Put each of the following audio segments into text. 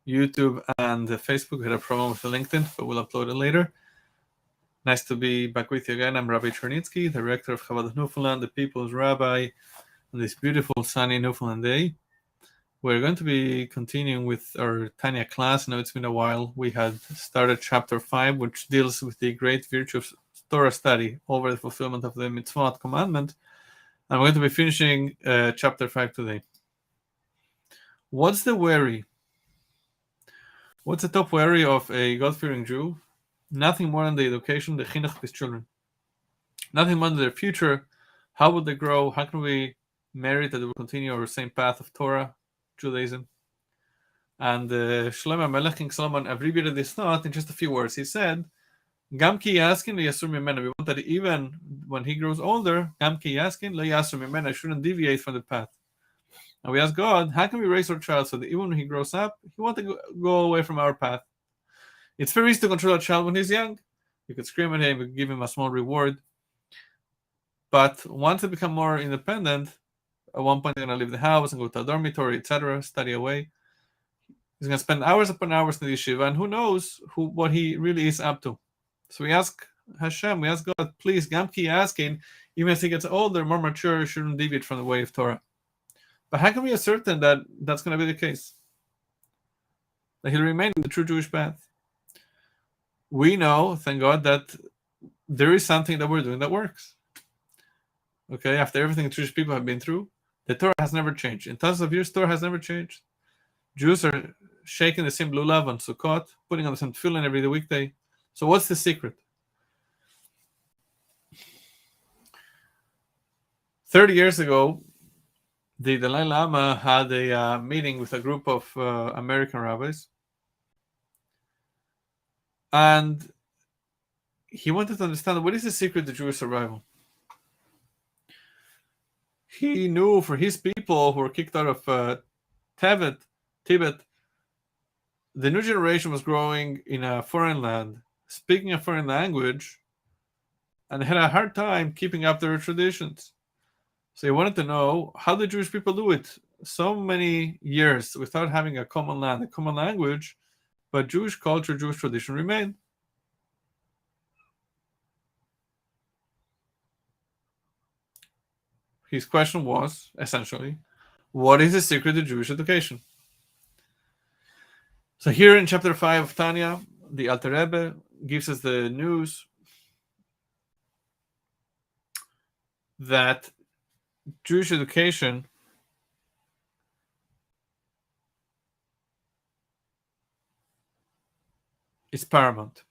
YouTube and Facebook. We had a problem with the LinkedIn, but we'll upload it later. Nice to be back with you again. I'm Rabbi Chernitsky, Director of Kaballah Newfoundland, the People's Rabbi, on this beautiful sunny Newfoundland day. We're going to be continuing with our Tanya class. Now it's been a while. We had started chapter 5, which deals with the great virtue of Torah study over the fulfillment of the mitzvot commandment. And we're going to be finishing chapter 5 today. What's the worry? What's the top worry of a God-fearing Jew? Nothing more than the education, the chinuch of his children. Nothing more than their future. How would they grow? How can we merit that they will continue our same path of Torah, Judaism? And Shlomo Melech, King Solomon, abbreviated this thought in just a few words. He said, Gam ki yaskin liyasur mimena. We want that even when he grows older, Gam ki yaskin liyasur mimena, shouldn't deviate from the path. And we ask God, how can we raise our child so that even when he grows up, he won't go away from our path? It's very easy to control a child when he's young. You could scream at him, you could give him a small reward. But once they become more independent, at one point they're going to leave the house and go to a dormitory, etc., study away. He's going to spend hours upon hours in the yeshiva, and who knows what he really is up to. So we ask Hashem, we ask God, please, Gamki asking, even as he gets older, more mature, shouldn't deviate from the way of Torah. But how can we be certain that that's going to be the case? That he'll remain in the true Jewish path? We know, thank God, that there is something that we're doing that works. Okay, after everything the Jewish people have been through, the Torah has never changed. In thousands of years, Torah has never changed. Jews are shaking the same lulav on Sukkot, putting on the same tefillin every weekday. So what's the secret? 30 years ago, the Dalai Lama had a meeting with a group of American rabbis. And he wanted to understand what is the secret to Jewish survival. He knew for his people who were kicked out of Tibet, the new generation was growing in a foreign land, speaking a foreign language, and had a hard time keeping up their traditions. So he wanted to know, how the Jewish people do it so many years without having a common land, a common language, but Jewish culture, Jewish tradition remained. His question was, essentially, what is the secret to Jewish education? So here in chapter 5 of Tanya, the Alter Rebbe gives us the news that Jewish education is paramount.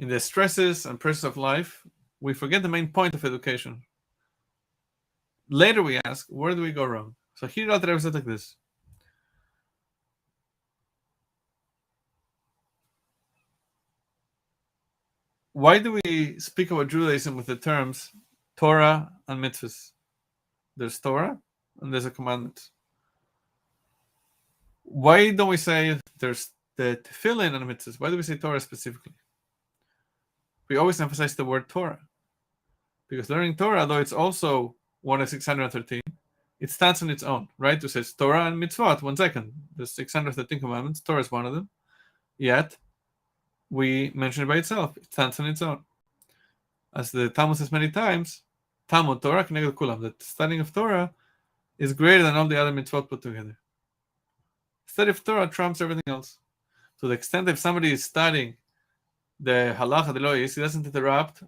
In the stresses and pressures of life, we forget the main point of education. Later we ask, where do we go wrong? So here Alter Rebbe said like this. Why do we speak about Judaism with the terms Torah and mitzvahs? There's Torah and there's a commandment. Why don't we say there's the tefillin and mitzvahs? Why do we say Torah specifically? We always emphasize the word Torah. Because learning Torah, though it's also one of 613, it stands on its own, right? It says Torah and mitzvot, 1 second. There's 613 commandments, Torah is one of them. Yet, we mention it by itself. It stands on its own. As the Talmud says many times, Talmud Torah Keneged Kulam, that the studying of Torah is greater than all the other mitzvot put together. Study of Torah trumps everything else. To the extent that if somebody is studying the halacha, the lois, he doesn't interrupt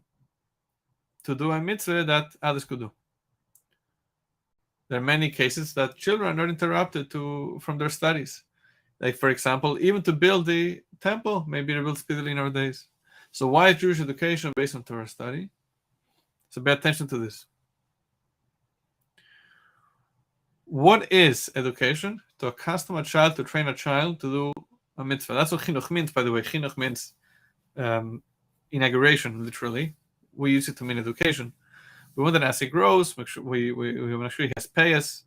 to do a mitzvah that others could do. There are many cases that children are not interrupted from their studies. Like, for example, even to build the temple may be rebuilt speedily in our days. So why is Jewish education based on Torah study? So pay attention to this. What is education? To accustom a child, to train a child to do a mitzvah. That's what chinuch means, by the way. Chinuch means inauguration, literally. We use it to mean education. We want that as he grows, make sure we make sure he has payas,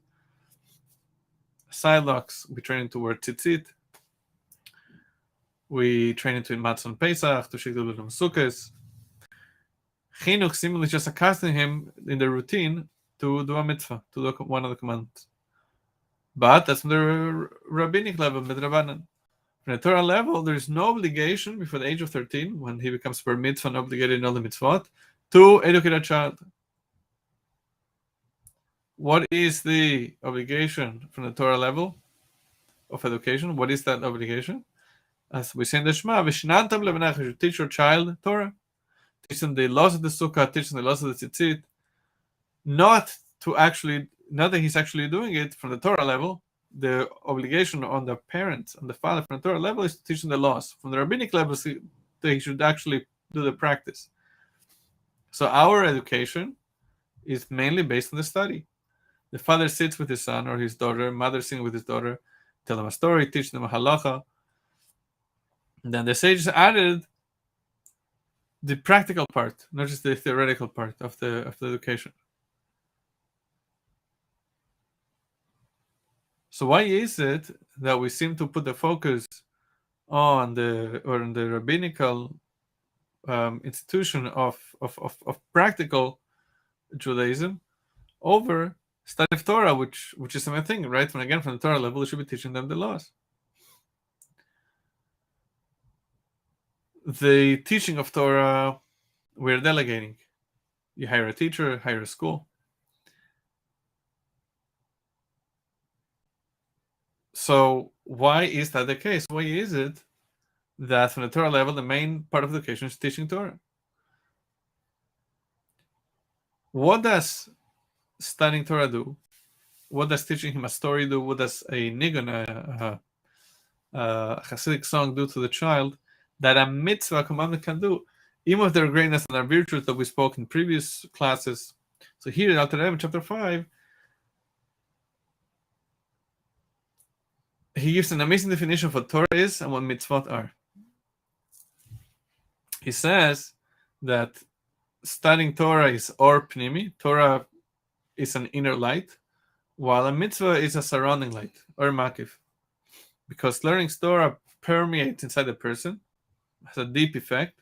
side locks. We train him to wear tzitzit. We train him to eat matzah on Pesach, to shigdul and sukkahs. Chinuch simply just accustoming him in the routine to do a mitzvah, to do one of the commandments. But that's from the rabbinic level, midrabanan. From the Torah level, there is no obligation before the age of 13, when he becomes bar mitzvah and obligated in all the mitzvot, to educate a child. What is the obligation from the Torah level of education? What is that obligation? As we say in the Shema, Vishnantam levenach, you should teach your child Torah. Teach them the laws of the sukkah, teach them the laws of the tzitzit. Not that he's actually doing it from the Torah level. The obligation on the parents, on the father from the Torah level, is to teach them the laws. From the rabbinic level, they should actually do the practice. So our education is mainly based on the study. The father sits with his son or his daughter, mother sitting with his daughter, tell them a story, teach them a halacha. And then the sages added the practical part, not just the theoretical part of the education. So why is it that we seem to put the focus on the rabbinical institution of practical Judaism over study of Torah, which is the main thing, right? When again, from the Torah level, we should be teaching them the laws. The teaching of Torah, we're delegating. You hire a teacher, hire a school. So why is that the case? Why is it that from the Torah level, the main part of education is teaching Torah? What does studying Torah do? What does teaching him a story do? What does a nigun, a Hasidic song do to the child that a mitzvah commandment can do? Even with their greatness and their virtues that we spoke in previous classes. So here in Alter Rebbe, chapter 5, he gives an amazing definition of what Torah is and what mitzvot are. He says that studying Torah is or pnimi. Torah is an inner light, while a mitzvah is a surrounding light, or makif. Because learning Torah permeates inside the person, has a deep effect.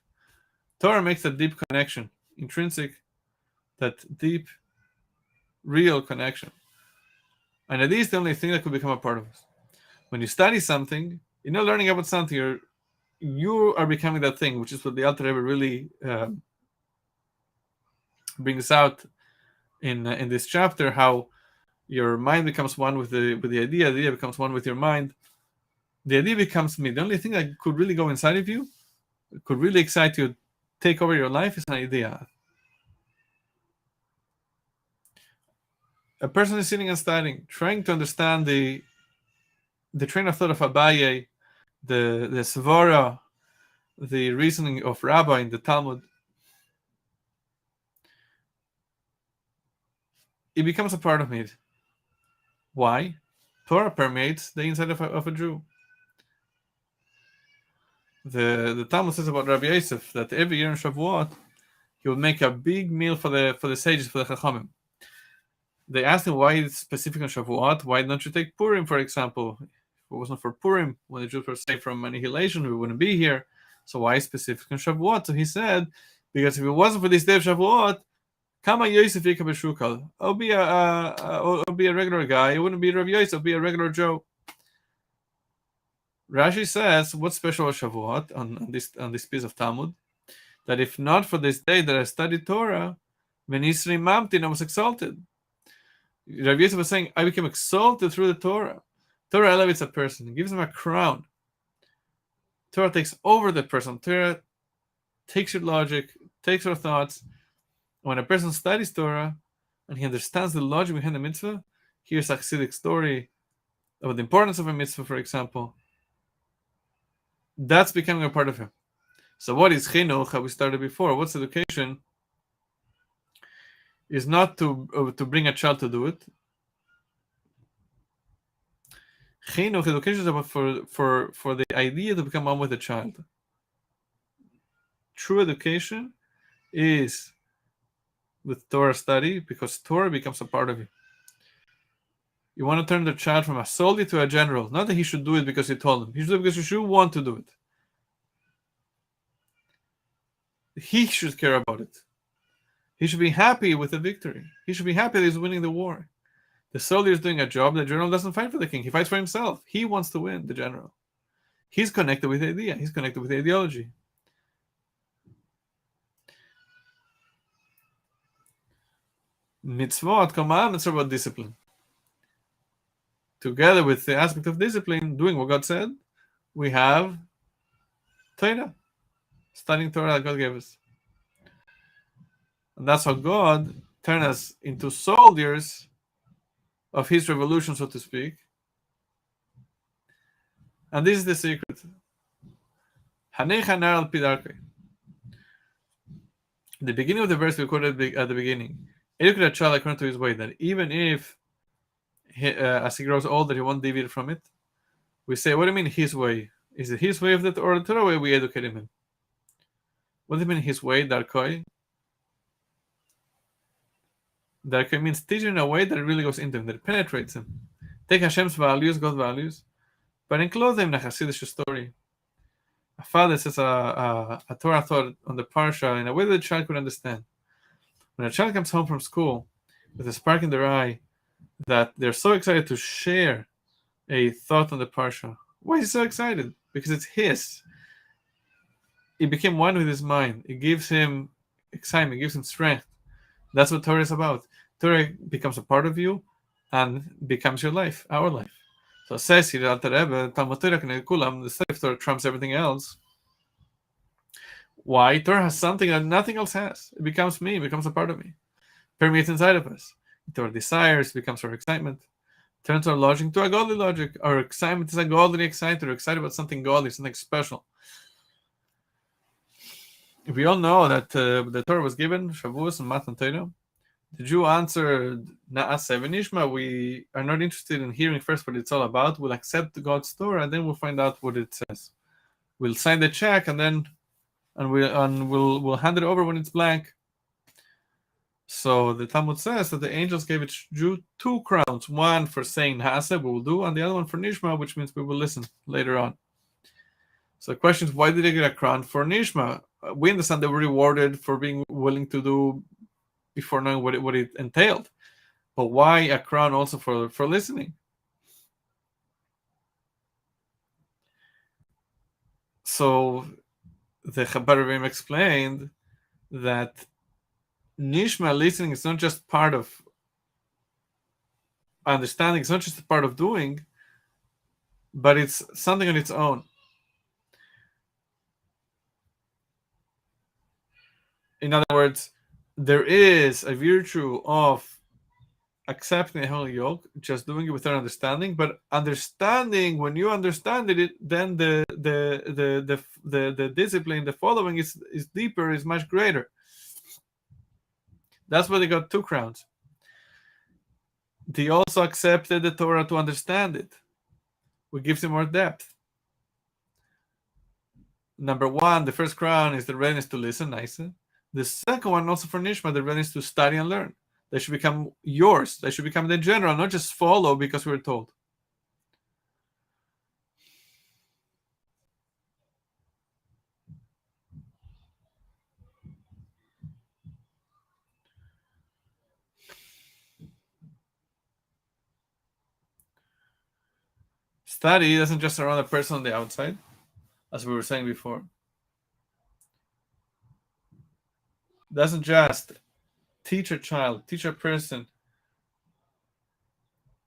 Torah makes a deep connection, intrinsic, that deep, real connection. And it is the only thing that could become a part of us. When you study something, you're not learning about something, you are becoming that thing, which is what the Alter Rebbe really brings out in this chapter, how your mind becomes one with the idea becomes one with your mind. The idea becomes me. The only thing that could really go inside of you, could really excite you, take over your life, is an idea. A person is sitting and studying, trying to understand the train of thought of Abaye, the svara, the reasoning of Rabbi in the Talmud. It becomes a part of me. Why? Torah permeates the inside of a Jew. The Talmud says about Rabbi Yosef that every year in Shavuot he would make a big meal for the sages, for the Chachamim. They asked him why it's specific on Shavuot. Why don't you take Purim, for example? If it wasn't for Purim, when the Jews were saved from annihilation, we wouldn't be here. So why specific on Shavuot? So he said, because if it wasn't for this day of Shavuot, Kama Yosef Yika B'Shukal, I'll be a regular guy. It wouldn't be Rabbi Yosef, I'll be a regular Joe. Rashi says, what's special about Shavuot on this piece of Talmud? That if not for this day that I studied Torah, Venisri Mamtin, I was exalted. Rabbi Yosef was saying, I became exalted through the Torah. Torah elevates a person, gives him a crown. Torah takes over the person. Torah takes your logic, takes your thoughts. When a person studies Torah and he understands the logic behind the mitzvah, here's a Hasidic story about the importance of a mitzvah, for example. That's becoming a part of him. So what is chinuch? How we started before. What's education? Is not to bring a child to do it. Chinuch, education, is about for the idea to become one with the child. True education is with Torah study, because Torah becomes a part of you. You want to turn the child from a soldier to a general. Not that he should do it because you told him. He should do it because you should want to do it. He should care about it. He should be happy with the victory. He should be happy that he's winning the war. The soldier is doing a job. The general doesn't fight for the king. He fights for himself. He wants to win, the general. He's connected with the idea. He's connected with the ideology. Mitzvot, commandments, are about discipline. Together with the aspect of discipline, doing what God said, we have Torah, studying Torah that God gave us. And that's how God turned us into soldiers of His revolution, so to speak. And this is the secret. The beginning of the verse we quoted at the beginning. Educate a child according to his way, that even if as he grows older, he won't deviate from it. We say, what do you mean his way? Is it his way of the or the Torah way we educate him in? What do you mean his way, Darkoi? Darkoi means teaching in a way that really goes into him, that penetrates him. Take Hashem's values, God's values, but enclose them in a Hasidic story. A father says a Torah thought on the parsha in a way that the child could understand. When a child comes home from school with a spark in their eye, that they're so excited to share a thought on the parsha. Why is he so excited? Because it's his. It became one with his mind. It gives him excitement, it gives him strength. That's what Torah is about. Torah becomes a part of you and becomes your life, our life. So it says here, Alter Rebbe, Talmud Torah K'neged Kulam, the study of Torah trumps everything else. Why? Torah has something that nothing else has. It becomes me, it becomes a part of me. Permeates inside of us. Into our desires, becomes our excitement. Turns our logic to a godly logic. Our excitement is a godly excitement. We're excited about something godly, something special. We all know that the Torah was given, Shavuos and Matan Torah. The Jew answered, Na'aseh v'nishma. We are not interested in hearing first what it's all about. We'll accept God's Torah, and then we'll find out what it says. We'll sign the check, and then we'll hand it over when it's blank. So the Talmud says that the angels gave each Jew 2 crowns, one for saying Na'aseh, we will do, and the other one for Nishma, which means we will listen later on. So the question is, why did they get a crown for Nishma? We understand they were rewarded for being willing to do before knowing what it entailed. But why a crown also for listening? So the Chabarim explained that Nishma, listening, is not just part of understanding, it's not just a part of doing, but it's something on its own. In other words, there is a virtue of accepting the holy yoke, just doing it without understanding. But understanding, when you understand it, then the discipline, the following is deeper, is much greater. That's why they got 2 crowns. They also accepted the Torah to understand it, which gives them more depth. Number 1, the first crown is the readiness to listen, nice. The second one, also for Nishma, the readiness to study and learn. They should become yours. They should become the general, not just follow because we're told. Study doesn't just surround a person on the outside, as we were saying before. Doesn't just teach a child, teach a person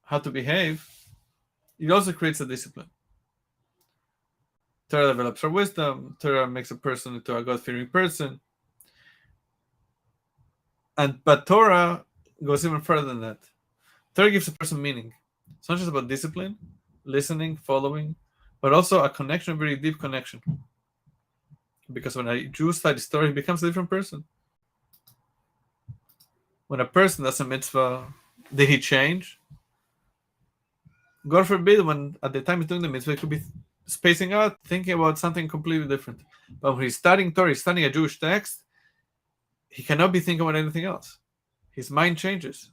how to behave. It also creates a discipline. Torah develops our wisdom. Torah makes a person into a God-fearing person. But Torah goes even further than that. Torah gives a person meaning. It's not just about discipline, listening, following, but also a connection, a very deep connection. Because when a Jew studies Torah, he becomes a different person. When a person does a mitzvah, did he change? God forbid, when at the time he's doing the mitzvah, he could be spacing out, thinking about something completely different. But when he's studying Torah, he's studying a Jewish text, he cannot be thinking about anything else. His mind changes.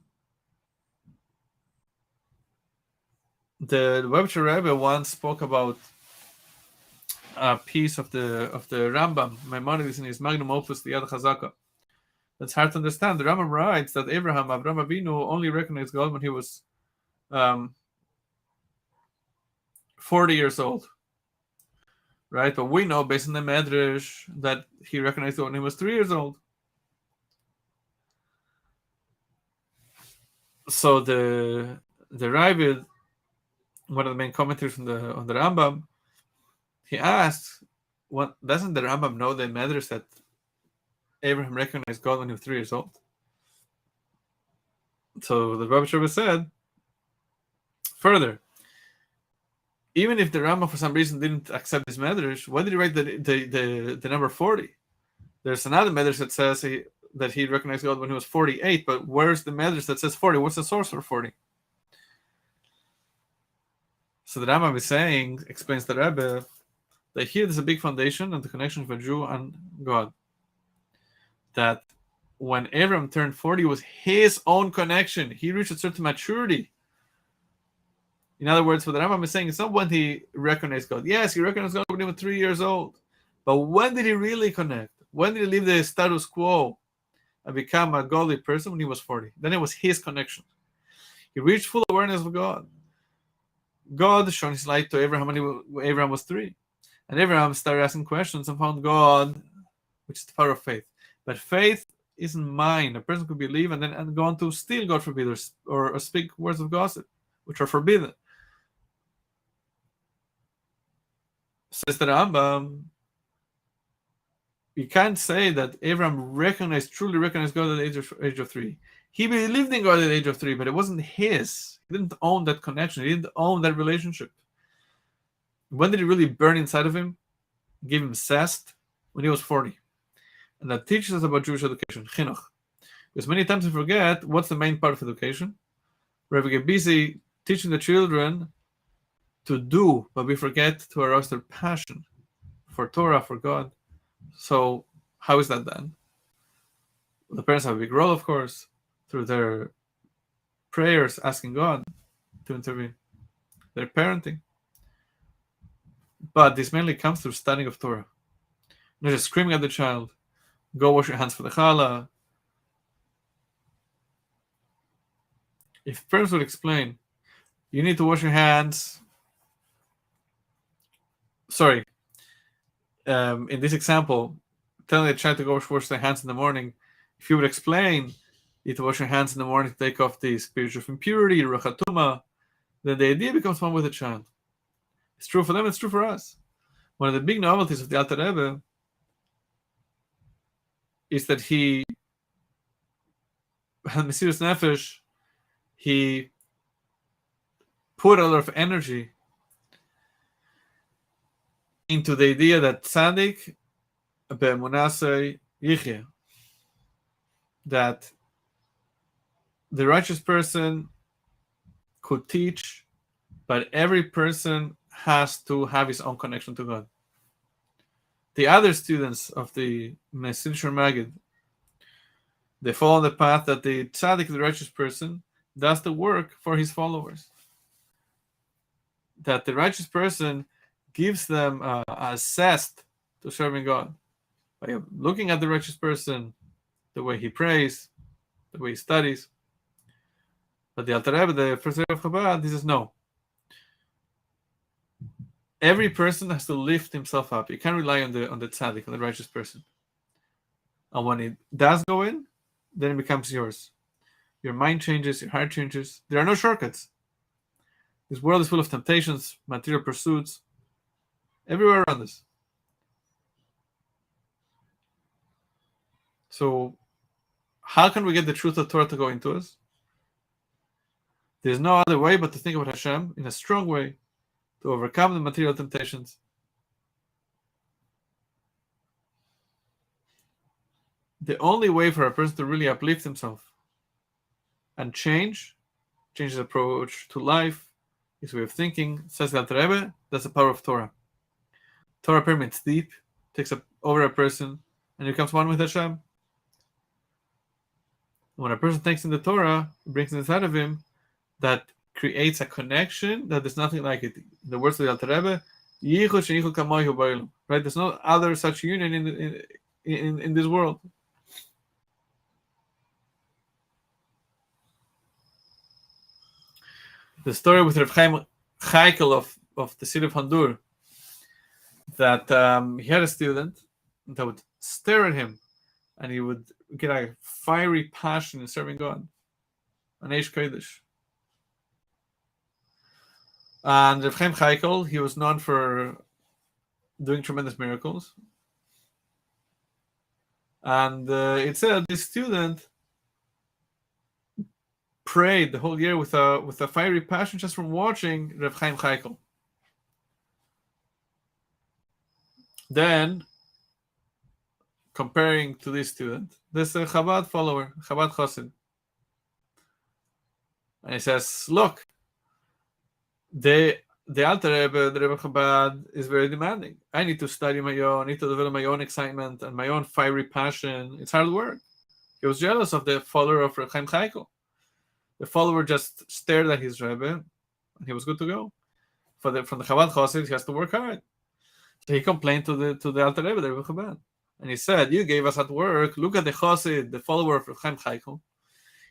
The Webster Rebbe once spoke about a piece of the Rambam, Maimonides, in his magnum opus, the Yad Chazaka. That's hard to understand. The Rambam writes that Avraham Avinu, only recognized God when he was um, 40 years old, right? But we know based on the Medrash that he recognized God when he was 3 years old. So the Ravid, one of the main commentators on the Rambam, he asked, "What doesn't the Rambam know the Medrash that Abraham recognized God when he was 3 years old?" So the Rabbi Sheva said further, even if the Rambam for some reason didn't accept this Medrash, why did he write the number 40? There's another Medrash that says that he recognized God when he was 48, but where's the Medrash that says 40? What's the source for 40? So the Rambam is saying, explains the Rebbe, that here there's a big foundation and the connection of a Jew and God. That when Abraham turned 40 was his own connection. He reached a certain maturity. In other words, what the Rambam is saying is not when he recognized God. Yes, he recognized God when he was 3 years old. But when did he really connect? When did he leave the status quo and become a godly person? When he was 40. Then it was his connection. He reached full awareness of God. God shone his light to Abraham when Abraham was 3. And Abraham started asking questions and found God, which is the power of faith. But faith isn't mine. A person could believe and then go on to steal, God forbid, or speak words of gossip, which are forbidden. Says the Rambam, you can't say that Abraham truly recognized God at the age of 3. He believed in God at the age of 3, but it wasn't his. He didn't own that connection. He didn't own that relationship. When did it really burn inside of him? Give him zest? When he was 40. And that teaches us about Jewish education, chinuch. Because many times we forget what's the main part of education. We get busy teaching the children to do, but we forget to arouse their passion for Torah, for God. So how is that done? The parents have a big role, of course, through their prayers, asking God to intervene, their parenting. But this mainly comes through studying of Torah. Not just screaming at the child, go wash your hands for the challah. If parents would explain, you need to wash your hands. Sorry. In this example, telling the child to go wash their hands in the morning, if you would explain, you need to wash your hands in the morning to take off the spiritual impurity, rachatuma, then the idea becomes one with the child. It's true for them, it's true for us. One of the big novelties of the Alter Rebbe is that he had Mesirus Nefesh, he put a lot of energy into the idea that tzaddik be'emunasei yichya, that the righteous person could teach, but every person has to have his own connection to God. The other students of the Mesirus Magid, they follow the path that the tzaddik, the righteous person, does the work for his followers. That the righteous person gives them a zest to serving God by looking at the righteous person, the way he prays, the way he studies. But the Alter Rebbe, the first Rebbe of Chabad, he says no. Every person has to lift himself up. You can't rely on the tzaddik, on the righteous person. And when it does go in, then it becomes yours. Your mind changes, your heart changes. There are no shortcuts. This world is full of temptations, material pursuits, everywhere around us. So, how can we get the truth of Torah to go into us? There's no other way but to think about Hashem in a strong way to overcome the material temptations. The only way for a person to really uplift himself and change his approach to life, his way of thinking, says the Alter Rebbe, that's the power of Torah. Torah permeates deep, takes up over a person, and becomes one with Hashem. When a person thinks in the Torah, it brings inside of him that creates a connection that there's nothing like it. In the words of the Alter Rebbe, "Yichud she'yichud kamohu ba'olam." Right? There's no other such union in this world. The story with Rav Chaim Chaikel of the city of Hondur, that he had a student that would stare at him, and he would get a fiery passion in serving God, an Eish Kodesh. And Rav Chaim Chaikel, he was known for doing tremendous miracles. And it said this student prayed the whole year with a fiery passion just from watching Rav Chaim Chaikel. Then, comparing to this student, there's a Chabad follower, Chabad Chassid. And he says, look, the Alter Rebbe, the Rebbe Chabad, is very demanding. I need to study my own, I need to develop my own excitement and my own fiery passion. It's hard work. He was jealous of the follower of Rav Chaim Chaikel. The follower just stared at his Rebbe, and he was good to go. From the Chabad Chassid, he has to work hard. So he complained to the Alter Rebbe, the Rebbe Chabad. And he said, you gave us at work, look at the Chassid, the follower of Rav Chaim Chaikel.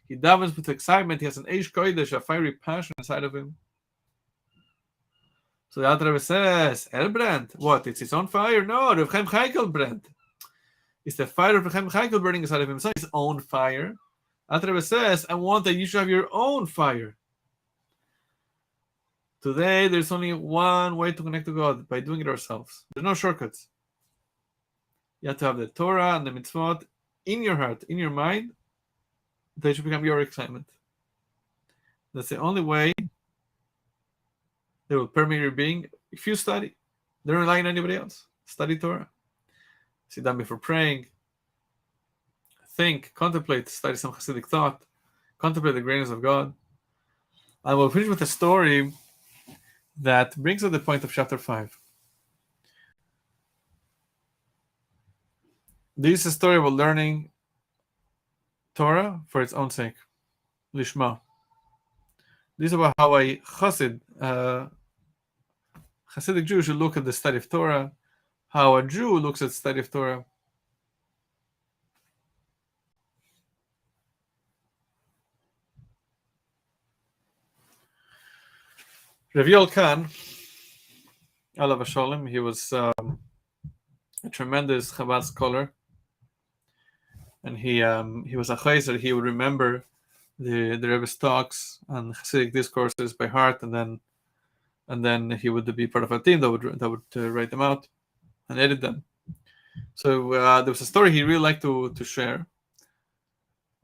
He davens with excitement, he has an Eish Kodesh, a fiery passion inside of him. So the Alter Rebbe says, Brand, what? It's his own fire? No, Rav Chaim Chaikel Brand. It's the fire of Rav Chaim Chaikel burning inside of him. It's not his own fire. Alter Rebbe says, I want that you should have your own fire. Today, there's only one way to connect to God, by doing it ourselves. There's no shortcuts. You have to have the Torah and the mitzvot in your heart, in your mind. They should become your excitement. That's the only way they will permeate your being. If you study, don't rely on anybody else. Study Torah. Sit down before praying. Think, contemplate, study some Hasidic thought, contemplate the greatness of God. I will finish with a story that brings us the point of chapter 5. This is a story about learning Torah for its own sake, lishma. This is about how a Hasidic Jew should look at the study of Torah, how a Jew looks at the study of Torah. Rav Yoel Khan, Alav Hasholem, he was a tremendous Chabad scholar, and he was a chayzer. He would remember the Rebbe's talks and Hasidic discourses by heart, and then he would be part of a team that would write them out and edit them. So there was a story he really liked to share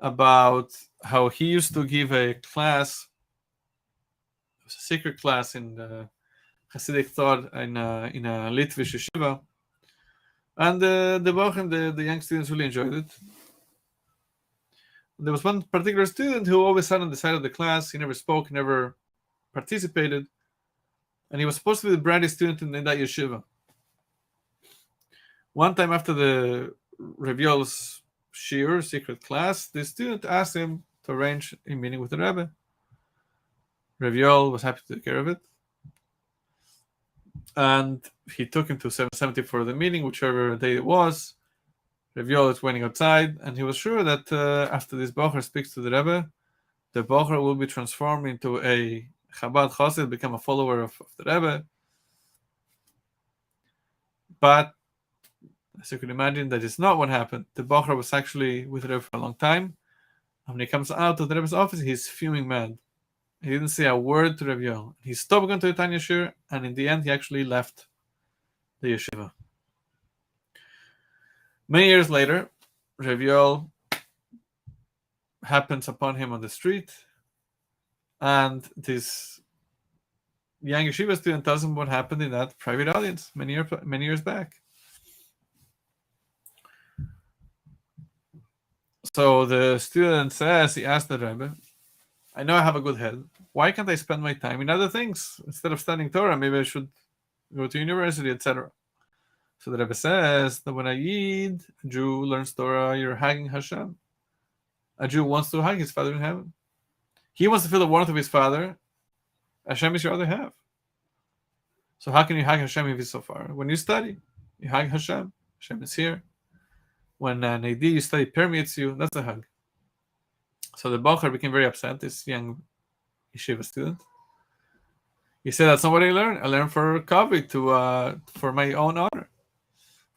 about how he used to give a class. It was a secret class in Hasidic thought in a Litvish yeshiva, and the Bochum, the young students really enjoyed it. There was one particular student who always sat on the side of the class. He never spoke, never participated, and he was supposed to be the brightest student in that yeshiva. One time after the Rav Yoel's shiur, secret class, the student asked him to arrange a meeting with the Rebbe. Rav Yoel was happy to take care of it, and he took him to 770 for the meeting, whichever day it was. Rav Yoel is waiting outside, and he was sure that after this Bocher speaks to the Rebbe, the Bocher will be transformed into a Chabad Chassid, become a follower of the Rebbe. But as you can imagine, that is not what happened. The Bocher was actually with the Rebbe for a long time, and when he comes out of the Rebbe's office, he's fuming mad. He didn't say a word to Rav Yoel. He stopped going to the Tanya shiur, and in the end, he actually left the yeshiva. Many years later, Rav Yoel happens upon him on the street, and this young yeshiva student tells him what happened in that private audience many years back. So the student says, he asked the Rebbe, I know I have a good head. Why can't I spend my time in other things? Instead of studying Torah, maybe I should go to university, etc. So the Rebbe says that when a Yid, a Jew, learns Torah, you're hugging Hashem. A Jew wants to hug his father in heaven. He wants to feel the warmth of his father. Hashem is your other half. So how can you hug Hashem if he's so far? When you study, you hug Hashem. Hashem is here. When an idea you study permeates you, that's a hug. So the Bocher became very upset, this young yeshiva student. He said, "That's not what I learned. I learned for Kavi for my own honor,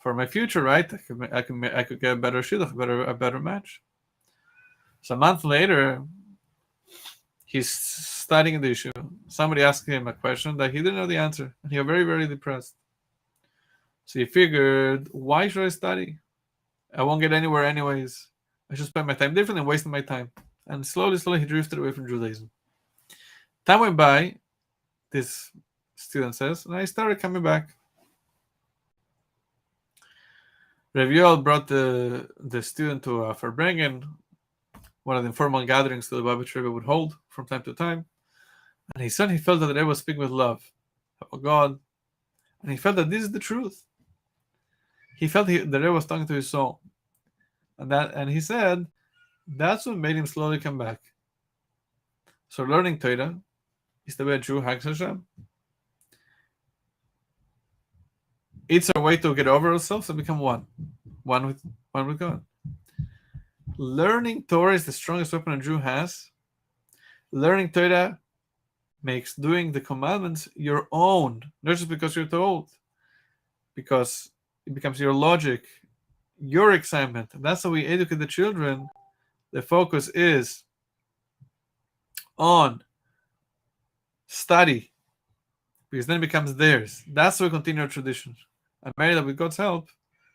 for my future, right? I could get a better shidduch, a better match." So a month later, he's studying the issue. Somebody asked him a question that he didn't know the answer, and he got very, very depressed. So he figured, why should I study? I won't get anywhere anyways. I should spend my time differently and wasting my time. And slowly, slowly, he drifted away from Judaism. Time went by, this student says, and I started coming back. Rav Yoel brought the student to Farbrengen, one of the informal gatherings that the Lubavitch Rebbe would hold from time to time. And he said he felt that the Rebbe was speaking with love about God. And he felt that this is the truth. He felt the Rebbe was talking to his soul. And he said, that's what made him slowly come back. So learning Torah is the way a Jew hugs Hashem. It's a way to get over ourselves and become one with God. Learning Torah is the strongest weapon a Jew has. Learning Torah makes doing the commandments your own, not just because you're told, because it becomes your logic, your excitement. And that's how we educate the children. The focus is on study, because then it becomes theirs. That's how we continue our tradition. I'm married that with God's help,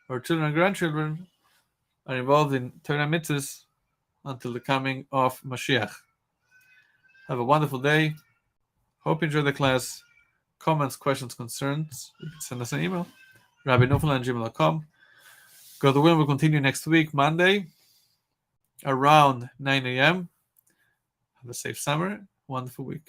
our children and grandchildren are involved in Torah mitzvahs until the coming of Mashiach. Have a wonderful day. Hope you enjoyed the class. Comments, questions, concerns, you can send us an email. rabbinofel@gmail.com. God willing, we'll continue next week, Monday, around 9 a.m. Have a safe summer. Wonderful week.